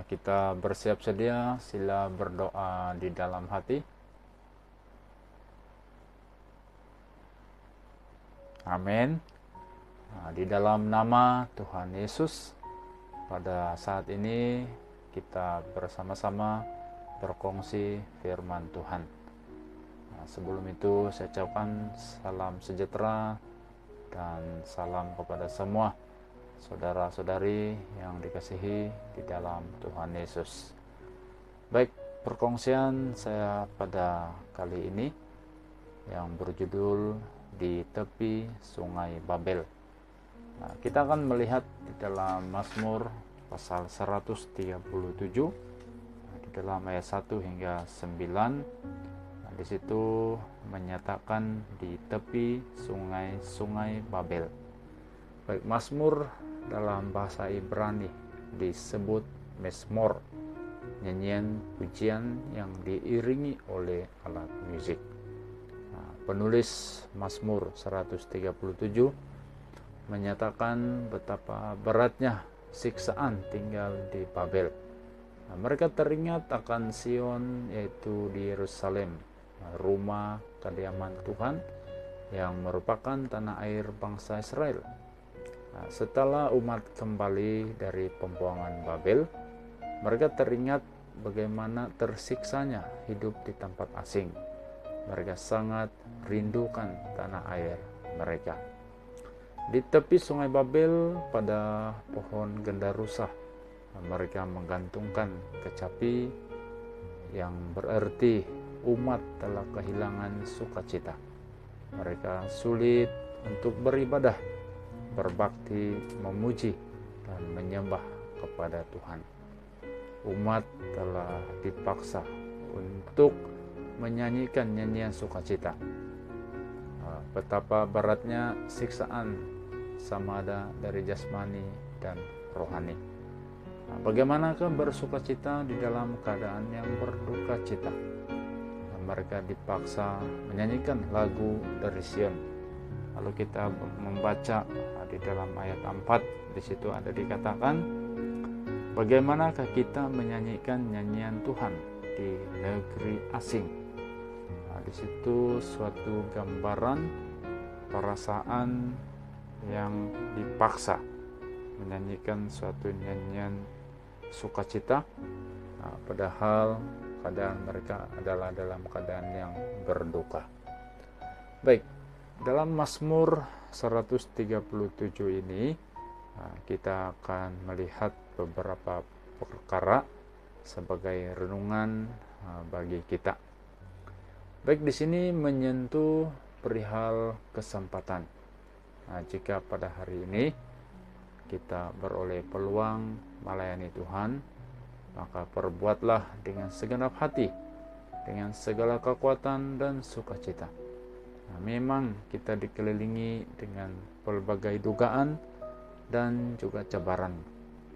Kita bersiap sedia, sila berdoa di dalam hati. Amin. Di dalam nama Tuhan Yesus, pada saat ini kita bersama-sama berkongsi firman Tuhan. Sebelum itu saya ucapkan salam sejahtera dan salam kepada semua saudara-saudari yang dikasihi di dalam Tuhan Yesus. Baik, perkongsian saya pada kali ini yang berjudul Di Tepi Sungai Babel. Kita akan melihat di dalam Mazmur pasal 137 di dalam ayat 1 hingga 9. Di situ menyatakan di tepi sungai-sungai Babel. Baik, Mazmur dalam bahasa Ibrani disebut Mezmor, nyanyian pujian yang diiringi oleh alat musik. Penulis Mazmur 137 menyatakan betapa beratnya siksaan tinggal di Babel. Mereka teringat akan Sion, yaitu di Yerusalem, rumah kediaman Tuhan yang merupakan tanah air bangsa Israel. Setelah umat kembali dari pembuangan Babel, mereka teringat bagaimana tersiksanya hidup di tempat asing. Mereka sangat rindukan tanah air mereka. Di tepi sungai Babel, pada pohon gendarusa, mereka menggantungkan kecapi yang berarti umat telah kehilangan sukacita. Mereka sulit untuk beribadah, berbakti, memuji, dan menyembah kepada Tuhan. Umat telah dipaksa untuk menyanyikan nyanyian sukacita. Betapa beratnya siksaan, sama ada dari jasmani dan rohani. Bagaimanakah bersukacita di dalam keadaan yang berduka cita? Mereka dipaksa menyanyikan lagu dari Sion. Lalu kita membaca di dalam ayat 4, di situ ada dikatakan, bagaimanakah kita menyanyikan nyanyian Tuhan di negeri asing? Di situ suatu gambaran perasaan yang dipaksa menyanyikan suatu nyanyian sukacita, padahal keadaan mereka adalah dalam keadaan yang berduka. Baik, dalam Mazmur 137 ini kita akan melihat beberapa perkara sebagai renungan bagi kita. Baik, di sini menyentuh perihal kesempatan. Jika pada hari ini kita beroleh peluang melayani Tuhan, maka perbuatlah dengan segenap hati, dengan segala kekuatan dan sukacita. Memang kita dikelilingi dengan pelbagai dugaan dan juga cabaran.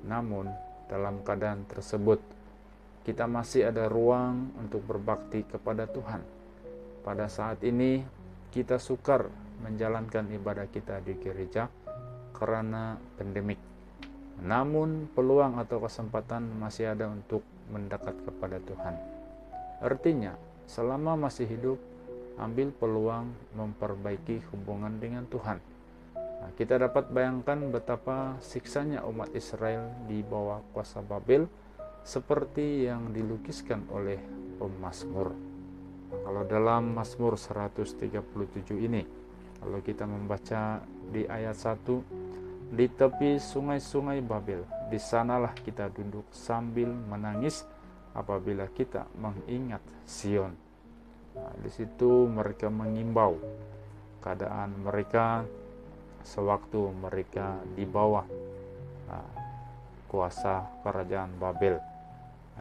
Namun dalam keadaan tersebut kita masih ada ruang untuk berbakti kepada Tuhan. Pada saat ini kita sukar menjalankan ibadah kita di gereja karena pandemik. Namun peluang atau kesempatan masih ada untuk mendekat kepada Tuhan. Artinya, selama masih hidup, ambil peluang memperbaiki hubungan dengan Tuhan. Kita dapat bayangkan betapa siksanya umat Israel di bawah kuasa Babel, seperti yang dilukiskan oleh pemazmur. Kalau dalam Mazmur 137 ini, kalau kita membaca di ayat 1, di tepi sungai-sungai Babel, di sanalah kita duduk sambil menangis apabila kita mengingat Sion. Di situ mereka mengimbau keadaan mereka sewaktu mereka di bawah kuasa kerajaan Babel.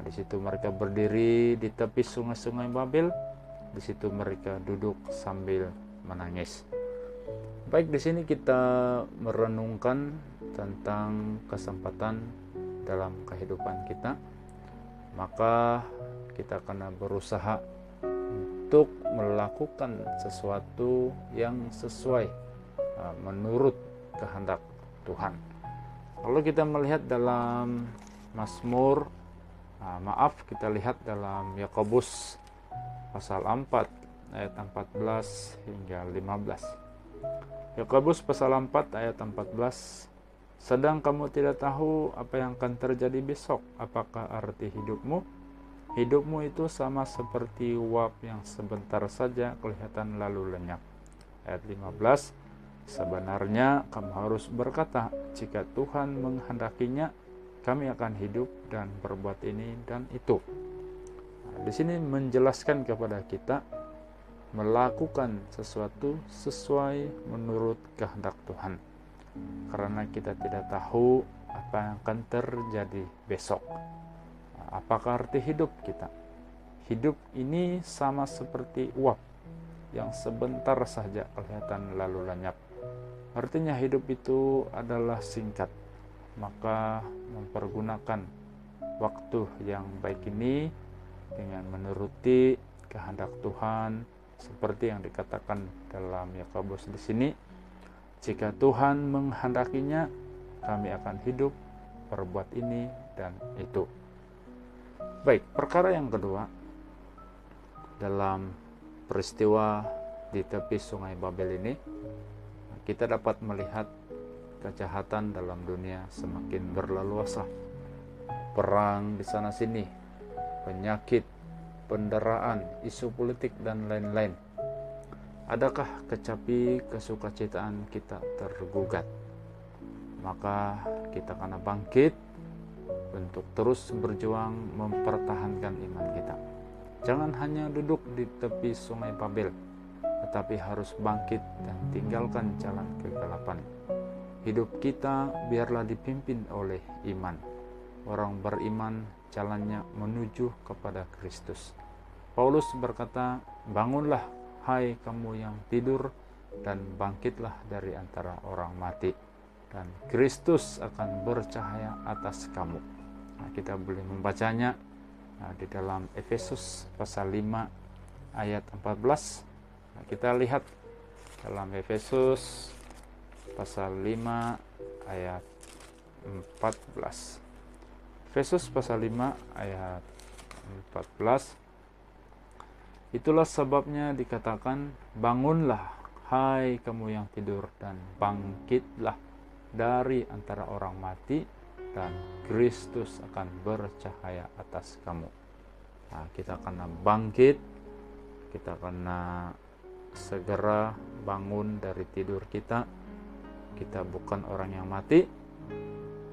Di situ mereka berdiri di tepi sungai-sungai Babel. Di situ mereka duduk sambil menangis. Baik, di sini kita merenungkan tentang kesempatan dalam kehidupan kita. Maka kita kena berusaha untuk melakukan sesuatu yang sesuai menurut kehendak Tuhan. Kalau kita melihat dalam Mazmur, kita lihat dalam Yakobus pasal 4 ayat 14 hingga 15. Yakobus pasal 4 ayat 14. Sedang kamu tidak tahu apa yang akan terjadi besok. Apakah arti hidupmu? Hidupmu itu sama seperti uap yang sebentar saja kelihatan lalu lenyap. Ayat 15. Sebenarnya kamu harus berkata, jika Tuhan menghendakinya, kami akan hidup dan berbuat ini dan itu. Di sini menjelaskan kepada kita melakukan sesuatu sesuai menurut kehendak Tuhan. Karena kita tidak tahu apa yang akan terjadi besok. Apakah arti hidup kita? Hidup ini sama seperti uap yang sebentar saja kelihatan lalu lenyap. Artinya hidup itu adalah singkat. Maka mempergunakan waktu yang baik ini dengan menuruti kehendak Tuhan seperti yang dikatakan dalam Yakobus di sini. Jika Tuhan menghendakinya, kami akan hidup, berbuat ini dan itu. Baik, perkara yang kedua, dalam peristiwa di tepi Sungai Babel ini, kita dapat melihat kejahatan dalam dunia semakin berleluasa. Perang di sana sini, penyakit, penderaan, isu politik dan lain-lain. Adakah kecapi kesukacitaan kita tergugat? Maka kita akan bangkit untuk terus berjuang mempertahankan iman kita. Jangan hanya duduk di tepi Sungai Babel, tetapi harus bangkit dan tinggalkan jalan kegelapan. Hidup kita biarlah dipimpin oleh iman. Orang beriman jalannya menuju kepada Kristus. Paulus berkata, bangunlah hai kamu yang tidur dan bangkitlah dari antara orang mati, dan Kristus akan bercahaya atas kamu. Kita boleh membacanya di dalam Efesus pasal 5 ayat 14. Kita lihat dalam Efesus pasal 5 ayat 14. Efesus pasal 5 ayat 14. Itulah sebabnya dikatakan, bangunlah hai kamu yang tidur dan bangkitlah dari antara orang mati, dan Kristus akan bercahaya atas kamu. Kita akan bangkit, kita akan segera bangun dari tidur kita. Kita bukan orang yang mati,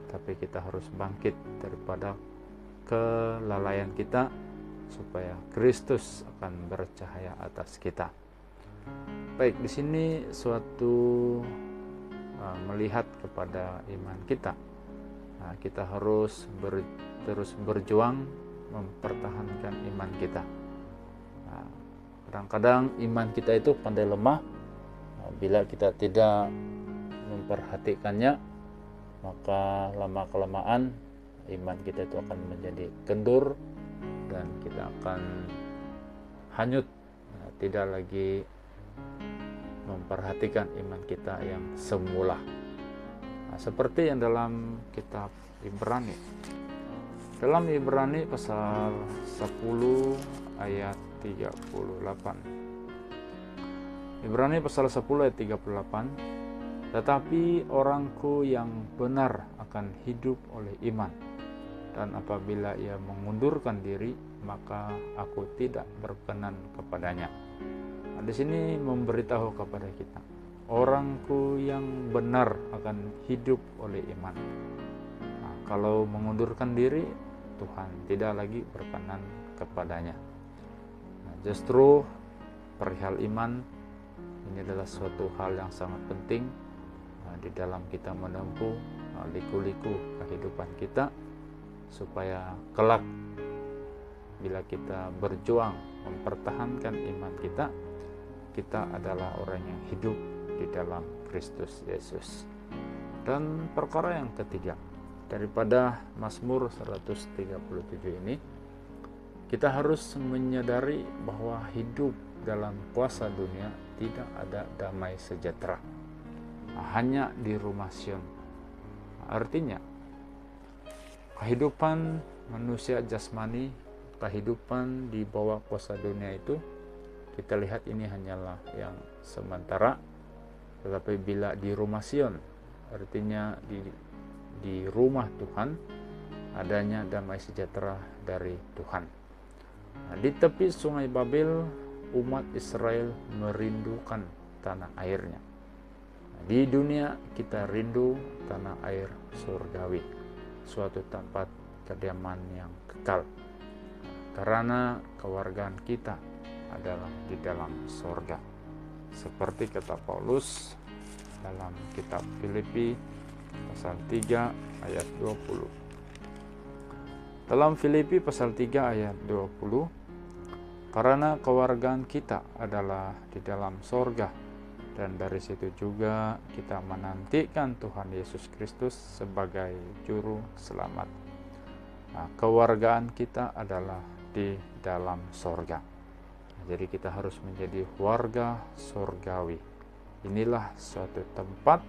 tapi kita harus bangkit daripada kelalaian kita, supaya Kristus akan bercahaya atas kita. Baik, di sini suatu melihat kepada iman kita. Kita harus terus berjuang mempertahankan iman kita. Kadang-kadang iman kita itu pandai lemah. Bila kita tidak memperhatikannya, maka lama-kelamaan iman kita itu akan menjadi kendur dan kita akan hanyut, tidak lagi memperhatikan iman kita yang semula. Seperti yang dalam kitab Ibrani. Dalam Ibrani pasal 10 ayat 38. Ibrani pasal 10 ayat 38. Tetapi orangku yang benar akan hidup oleh iman, dan apabila ia mengundurkan diri, maka aku tidak berkenan kepadanya. Di sini memberitahu kepada kita, orangku yang benar akan hidup oleh iman. Kalau mengundurkan diri, Tuhan tidak lagi berkenan kepadanya. Justru perihal iman ini adalah suatu hal yang sangat penting di dalam kita menempuh liku-liku kehidupan kita, supaya kelak bila kita berjuang mempertahankan iman kita, kita adalah orang yang hidup di dalam Kristus Yesus. Dan perkara yang ketiga, daripada Mazmur 137 ini, kita harus menyadari bahwa hidup dalam kuasa dunia tidak ada damai sejahtera, hanya di rumah Sion. Artinya, kehidupan manusia jasmani, kehidupan di bawah kuasa dunia itu, kita lihat ini hanyalah yang sementara. Tetapi bila di rumah Sion, artinya di rumah Tuhan, adanya damai sejahtera dari Tuhan. Nah, di tepi sungai Babel, umat Israel merindukan tanah airnya. Nah, di dunia kita rindu tanah air surgawi, suatu tempat kediaman yang kekal, karena kewargaan kita adalah di dalam surga. Seperti kata Paulus dalam kitab Filipi pasal 3 ayat 20. Dalam Filipi pasal 3 ayat 20, karena kewargaan kita adalah di dalam surga, dan dari situ juga kita menantikan Tuhan Yesus Kristus sebagai juru selamat. Nah, kewargaan kita adalah di dalam surga. Nah, jadi kita harus menjadi warga surgawi. Inilah suatu tempat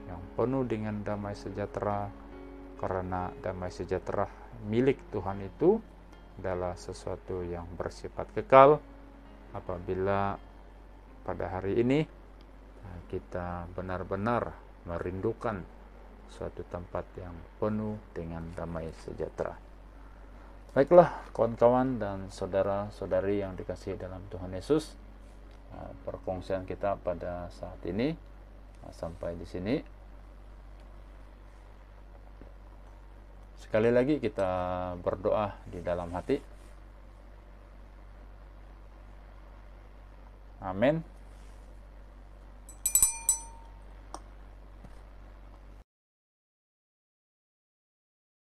yang penuh dengan damai sejahtera, karena damai sejahtera milik Tuhan itu adalah sesuatu yang bersifat kekal. Apabila pada hari ini kita benar-benar merindukan suatu tempat yang penuh dengan damai sejahtera. Baiklah kawan-kawan dan saudara-saudari yang dikasihi dalam Tuhan Yesus, perkongsian kita pada saat ini sampai di sini. Sekali lagi kita berdoa di dalam hati. Amin.